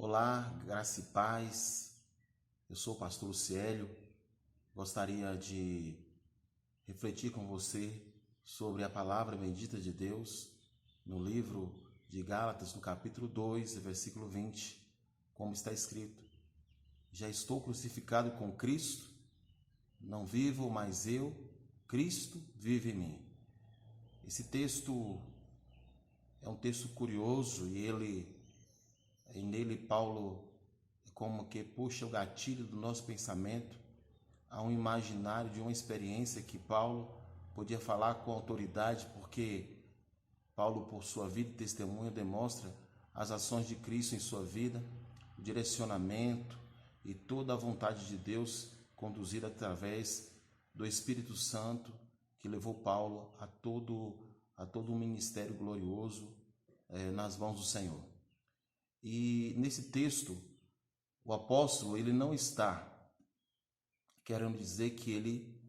Olá, graça e paz. Eu sou o pastor Luciélio. Gostaria de refletir com você sobre a palavra bendita de Deus no livro de Gálatas, no capítulo 2, versículo 20, como está escrito: Já estou crucificado com Cristo, não vivo mais eu, Cristo vive em mim. Esse texto é um texto curioso e nele Paulo como que puxa o gatilho do nosso pensamento a um imaginário de uma experiência que Paulo podia falar com autoridade, porque Paulo, por sua vida e testemunho, demonstra as ações de Cristo em sua vida, o direcionamento e toda a vontade de Deus conduzida através do Espírito Santo que levou Paulo a todo um ministério glorioso nas mãos do Senhor. E nesse texto, o apóstolo ele não está querendo dizer que ele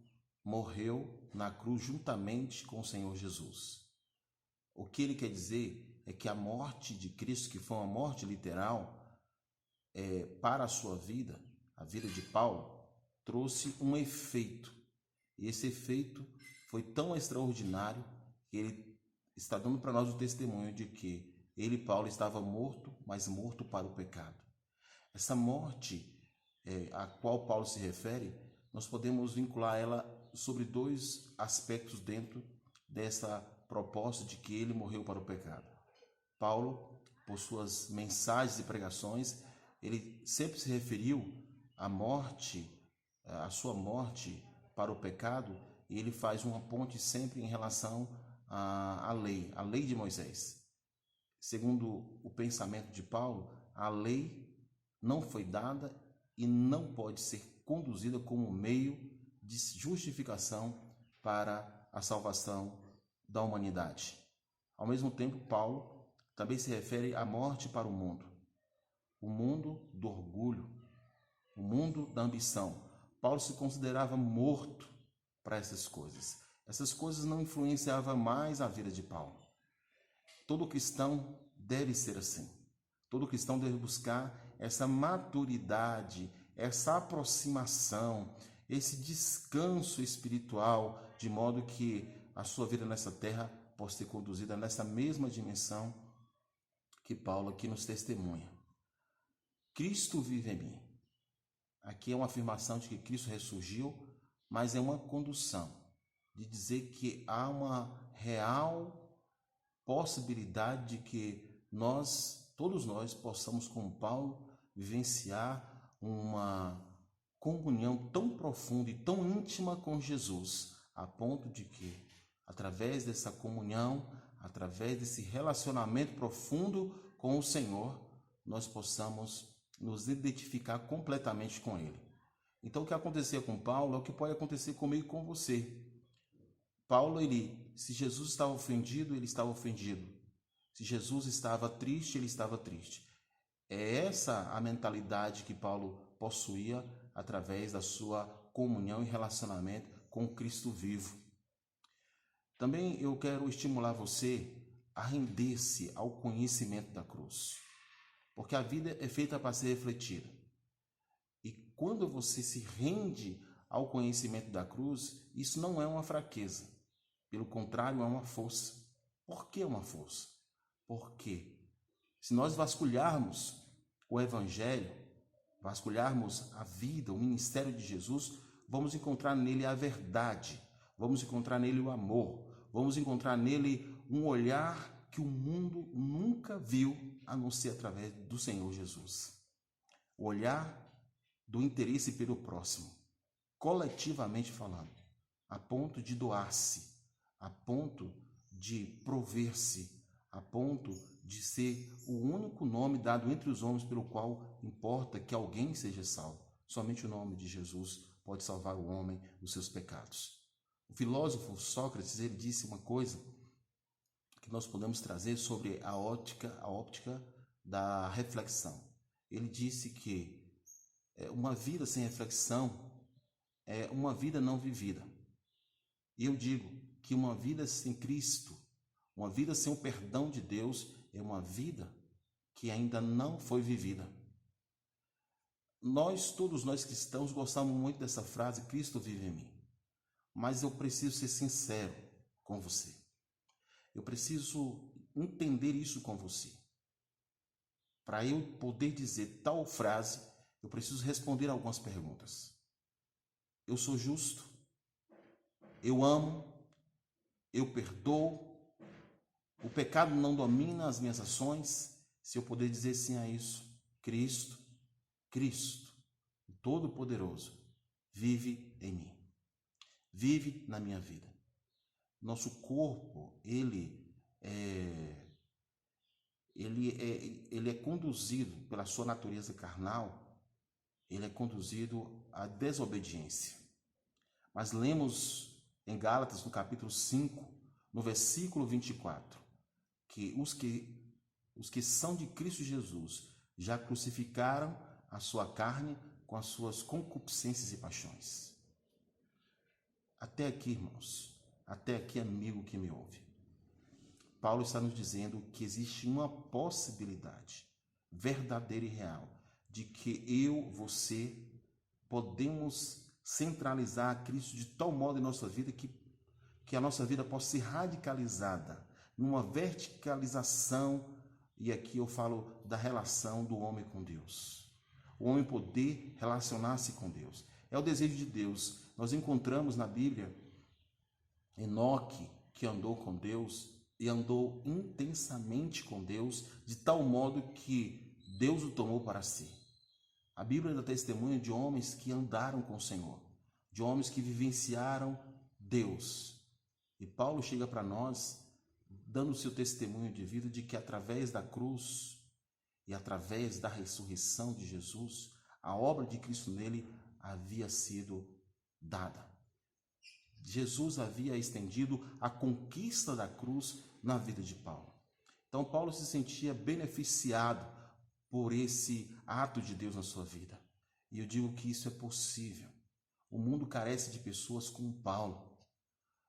morreu na cruz juntamente com o Senhor Jesus. O que ele quer dizer é que a morte de Cristo, que foi uma morte literal, para a sua vida, a vida de Paulo, trouxe um efeito. E esse efeito foi tão extraordinário que ele está dando para nós o testemunho de que ele, Paulo, estava morto, mas morto para o pecado. Essa morte a qual Paulo se refere, nós podemos vincular ela sobre dois aspectos dentro dessa proposta de que ele morreu para o pecado. Paulo, por suas mensagens e pregações, ele sempre se referiu à morte, à sua morte para o pecado, e ele faz uma ponte sempre em relação à lei de Moisés. Segundo o pensamento de Paulo, a lei não foi dada e não pode ser conduzida como meio de justificação para a salvação da humanidade. Ao mesmo tempo, Paulo também se refere à morte para o mundo do orgulho, o mundo da ambição. Paulo se considerava morto para essas coisas. Essas coisas não influenciavam mais a vida de Paulo. Todo cristão deve ser assim. Todo cristão deve buscar essa maturidade, essa aproximação, esse descanso espiritual, de modo que a sua vida nessa terra possa ser conduzida nessa mesma dimensão que Paulo aqui nos testemunha. Cristo vive em mim. Aqui é uma afirmação de que Cristo ressurgiu, mas é uma condução de dizer que há uma real possibilidade de que todos nós possamos, como Paulo, vivenciar uma comunhão tão profunda e tão íntima com Jesus, a ponto de que, através dessa comunhão, através desse relacionamento profundo com o Senhor, nós possamos nos identificar completamente com Ele. Então, o que acontecia com Paulo é o que pode acontecer comigo e com você. Paulo, se Jesus estava ofendido, ele estava ofendido. Se Jesus estava triste, ele estava triste. É essa a mentalidade que Paulo possuía através da sua comunhão e relacionamento com Cristo vivo. Também eu quero estimular você a render-se ao conhecimento da cruz, porque a vida é feita para ser refletida. E quando você se rende ao conhecimento da cruz, isso não é uma fraqueza. Pelo contrário, é uma força. Por que uma força? Porque se nós vasculharmos o Evangelho, vasculharmos a vida, o ministério de Jesus, vamos encontrar nele a verdade, vamos encontrar nele o amor, vamos encontrar nele um olhar que o mundo nunca viu, a não ser através do Senhor Jesus. O olhar do interesse pelo próximo, coletivamente falando, a ponto de doar-se, a ponto de prover-se, a ponto de ser o único nome dado entre os homens pelo qual importa que alguém seja salvo. Somente o nome de Jesus pode salvar o homem dos seus pecados. O filósofo Sócrates, ele disse uma coisa que nós podemos trazer sobre a óptica da reflexão. Ele disse que uma vida sem reflexão é uma vida não vivida. E eu digo que uma vida sem Cristo, uma vida sem o perdão de Deus, é uma vida que ainda não foi vivida. Todos nós cristãos, gostamos muito dessa frase, Cristo vive em mim. Mas eu preciso ser sincero com você. Eu preciso entender isso com você. Para eu poder dizer tal frase, eu preciso responder algumas perguntas. Eu sou justo? Eu amo? Eu perdoo? O pecado não domina as minhas ações? Se eu puder dizer sim a isso, Cristo, o Todo-Poderoso, vive em mim. Vive na minha vida. Nosso corpo, ele é conduzido pela sua natureza carnal, ele é conduzido à desobediência. Mas lemos em Gálatas, no capítulo 5, no versículo 24, que os que são de Cristo Jesus já crucificaram a sua carne com as suas concupiscências e paixões. Até aqui, irmãos, até aqui, amigo que me ouve. Paulo está nos dizendo que existe uma possibilidade verdadeira e real de que você, podemos centralizar a Cristo de tal modo em nossa vida que a nossa vida possa ser radicalizada numa verticalização, e aqui eu falo da relação do homem com Deus. O homem poder relacionar-se com Deus. É o desejo de Deus. Nós encontramos na Bíblia Enoque, que andou com Deus e andou intensamente com Deus, de tal modo que Deus o tomou para si. A Bíblia dá testemunho de homens que andaram com o Senhor, de homens que vivenciaram Deus. E Paulo chega para nós, dando o seu testemunho de vida, de que através da cruz e através da ressurreição de Jesus, a obra de Cristo nele havia sido dada. Jesus havia estendido a conquista da cruz na vida de Paulo. Então Paulo se sentia beneficiado por esse ato de Deus na sua vida. E eu digo que isso é possível. O mundo carece de pessoas como Paulo.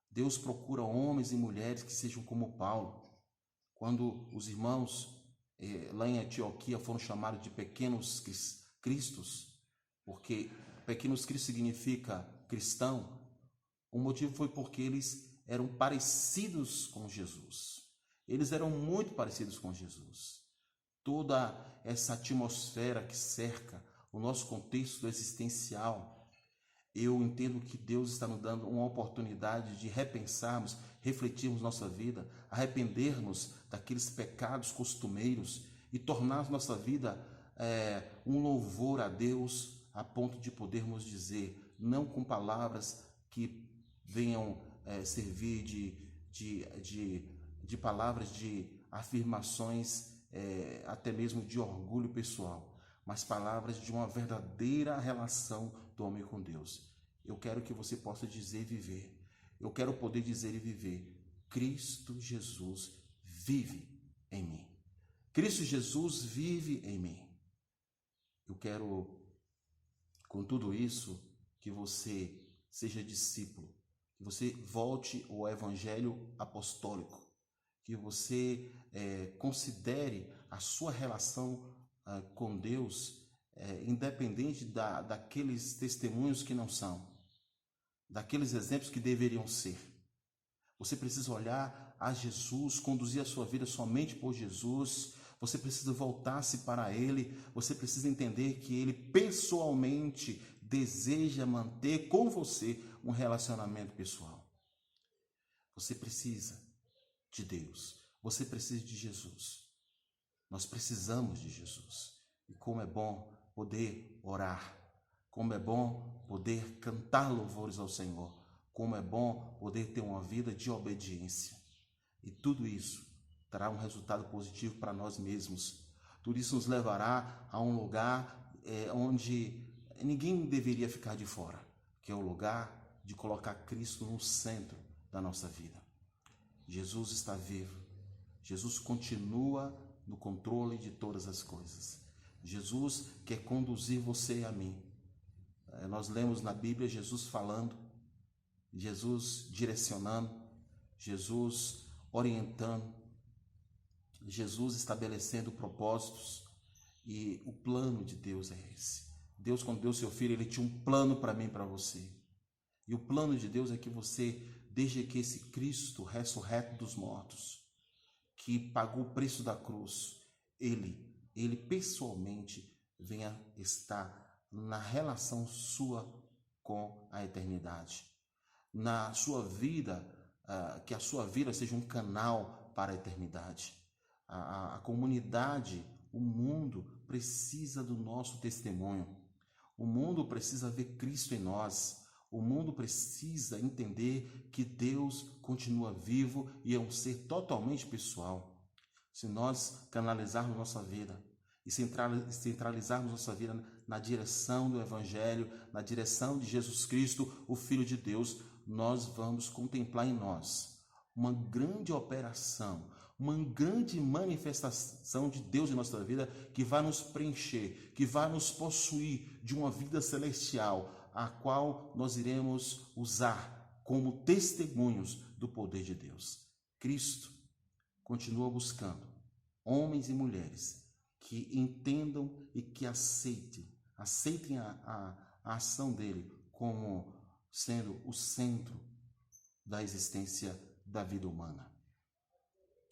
Deus procura homens e mulheres que sejam como Paulo. Quando os irmãos lá em Antioquia foram chamados de pequenos cristos, porque pequenos cristos significa cristão, o motivo foi porque eles eram parecidos com Jesus. Eles eram muito parecidos com Jesus. Toda essa atmosfera que cerca o nosso contexto existencial, eu entendo que Deus está nos dando uma oportunidade de repensarmos, refletirmos nossa vida, arrependermos daqueles pecados costumeiros e tornar nossa vida um louvor a Deus, a ponto de podermos dizer, não com palavras que venham servir de palavras de afirmações, até mesmo de orgulho pessoal, mas palavras de uma verdadeira relação do homem com Deus. Eu quero que você possa dizer e viver. Eu quero poder dizer e viver. Cristo Jesus vive em mim. Cristo Jesus vive em mim. Eu quero, com tudo isso, que você seja discípulo, que você volte ao evangelho apostólico, que você considere a sua relação com Deus, independente daqueles testemunhos que não são, daqueles exemplos que deveriam ser. Você precisa olhar a Jesus, conduzir a sua vida somente por Jesus. Você precisa voltar-se para Ele. Você precisa entender que Ele pessoalmente deseja manter com você um relacionamento pessoal. Você precisa de Deus. Você precisa de Jesus. Nós precisamos de Jesus. E como é bom poder orar. Como é bom poder cantar louvores ao Senhor. Como é bom poder ter uma vida de obediência. E tudo isso trará um resultado positivo para nós mesmos. Tudo isso nos levará a um lugar onde ninguém deveria ficar de fora, que é o lugar de colocar Cristo no centro da nossa vida. Jesus está vivo. Jesus continua no controle de todas as coisas. Jesus quer conduzir você e a mim. Nós lemos na Bíblia Jesus falando, Jesus direcionando, Jesus orientando, Jesus estabelecendo propósitos, e o plano de Deus é esse. Deus, quando deu seu filho, ele tinha um plano para mim e para você. E o plano de Deus é que você, desde que esse Cristo ressurreto dos mortos, que pagou o preço da cruz, ele pessoalmente venha estar na relação sua com a eternidade. Na sua vida, que a sua vida seja um canal para a eternidade. A comunidade, o mundo precisa do nosso testemunho. O mundo precisa ver Cristo em nós. O mundo precisa entender que Deus continua vivo e é um ser totalmente pessoal. Se nós canalizarmos nossa vida e centralizarmos nossa vida na direção do Evangelho, na direção de Jesus Cristo, o Filho de Deus, nós vamos contemplar em nós uma grande operação, uma grande manifestação de Deus em nossa vida que vai nos preencher, que vai nos possuir de uma vida celestial, a qual nós iremos usar como testemunhos do poder de Deus. Cristo continua buscando homens e mulheres que entendam e que aceitem a ação dele como sendo o centro da existência da vida humana.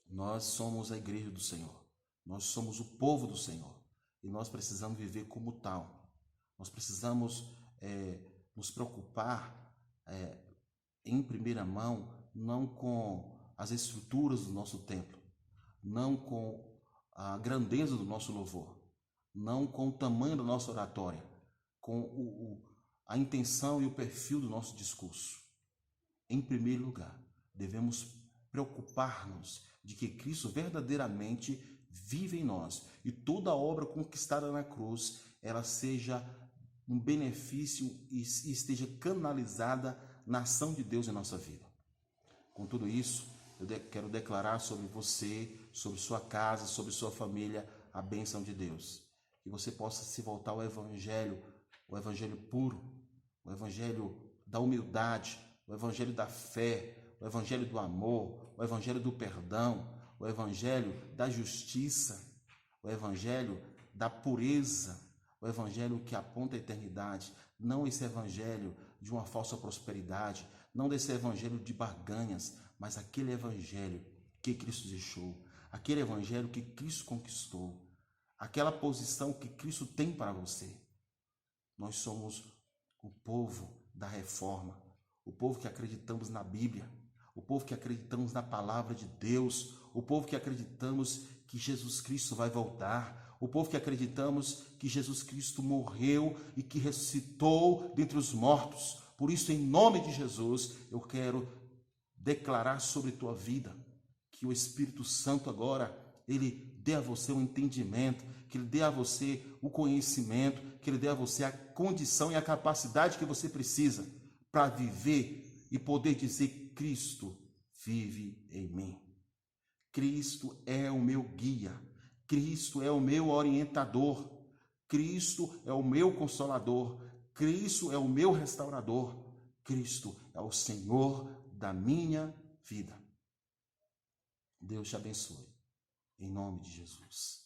Nós somos a igreja do Senhor, nós somos o povo do Senhor e nós precisamos viver como tal. Nós precisamos nos preocupar em primeira mão, não com as estruturas do nosso templo, não com a grandeza do nosso louvor, não com o tamanho da nossa oratória, com a intenção e o perfil do nosso discurso. Em primeiro lugar, devemos preocupar-nos de que Cristo verdadeiramente vive em nós e toda a obra conquistada na cruz, ela seja um benefício e esteja canalizada na ação de Deus em nossa vida. Com tudo isso, eu quero declarar sobre você, sobre sua casa, sobre sua família, a bênção de Deus. Que você possa se voltar ao Evangelho, o Evangelho puro, o Evangelho da humildade, o Evangelho da fé, o Evangelho do amor, o Evangelho do perdão, o Evangelho da justiça, o Evangelho da pureza, o Evangelho que aponta a eternidade, não esse Evangelho de uma falsa prosperidade, não desse Evangelho de barganhas, mas aquele Evangelho que Cristo deixou, aquele Evangelho que Cristo conquistou, aquela posição que Cristo tem para você. Nós somos o povo da reforma, o povo que acreditamos na Bíblia, o povo que acreditamos na palavra de Deus, o povo que acreditamos que Jesus Cristo vai voltar, o povo que acreditamos que Jesus Cristo morreu e que ressuscitou dentre os mortos. Por isso, em nome de Jesus, eu quero declarar sobre tua vida que o Espírito Santo agora, ele dê a você o entendimento, que ele dê a você o conhecimento, que ele dê a você a condição e a capacidade que você precisa para viver e poder dizer: Cristo vive em mim. Cristo é o meu guia. Cristo é o meu orientador. Cristo é o meu consolador. Cristo é o meu restaurador. Cristo é o Senhor da minha vida. Deus te abençoe. Em nome de Jesus.